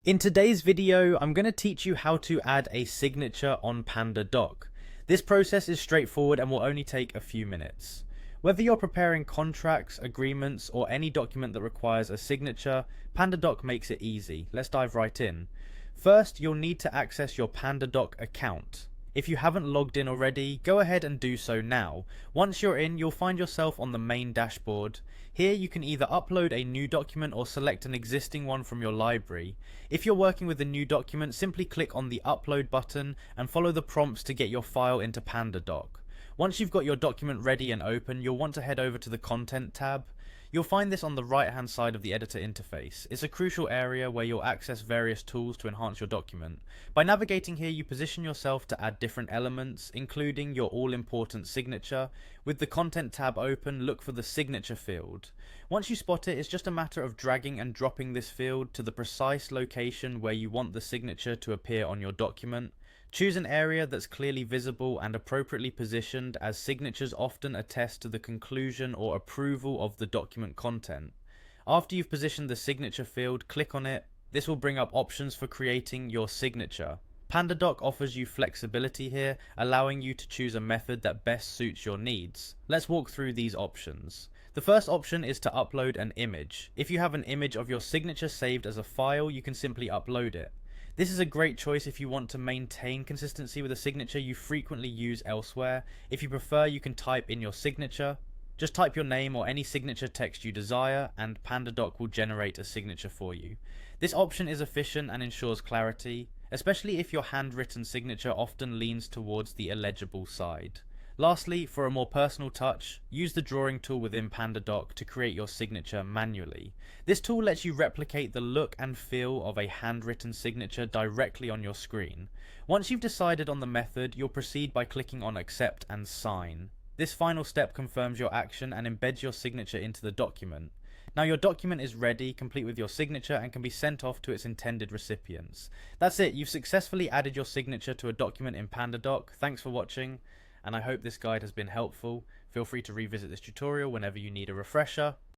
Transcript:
In today's video, I'm going to teach you how to add a signature on Pandadoc. This process is straightforward and will only take a few minutes. Whether you're preparing contracts, agreements, or any document that requires a signature, Pandadoc makes it easy. Let's dive right in. First, you'll need to access your Pandadoc account. If you haven't logged in already, go ahead and do so now. Once you're in, you'll find yourself on the main dashboard. Here you can either upload a new document or select an existing one from your library. If you're working with a new document, simply click on the upload button and follow the prompts to get your file into Pandadoc. Once you've got your document ready and open, you'll want to head over to the Content tab. You'll find this on the right hand side of the editor interface. It's a crucial area where you'll access various tools to enhance your document. By navigating here, you position yourself to add different elements, including your all-important signature. With the Content tab open, look for the signature field. Once you spot it, it's just a matter of dragging and dropping this field to the precise location where you want the signature to appear on your document. Choose an area that's clearly visible and appropriately positioned, as signatures often attest to the conclusion or approval of the document content. After you've positioned the signature field, click on it. This will bring up options for creating your signature. Pandadoc offers you flexibility here, allowing you to choose a method that best suits your needs. Let's walk through these options. The first option is to upload an image. If you have an image of your signature saved as a file, you can simply upload it. This is a great choice if you want to maintain consistency with a signature you frequently use elsewhere. If you prefer, you can type in your signature. Just type your name or any signature text you desire, and Pandadoc will generate a signature for you. This option is efficient and ensures clarity, especially if your handwritten signature often leans towards the illegible side. Lastly, for a more personal touch, use the drawing tool within Pandadoc to create your signature manually. This tool lets you replicate the look and feel of a handwritten signature directly on your screen. Once you've decided on the method, you'll proceed by clicking on Accept and Sign. This final step confirms your action and embeds your signature into the document. Now your document is ready, complete with your signature, and can be sent off to its intended recipients. That's it, you've successfully added your signature to a document in Pandadoc. Thanks for watching, and I hope this guide has been helpful. Feel free to revisit this tutorial whenever you need a refresher.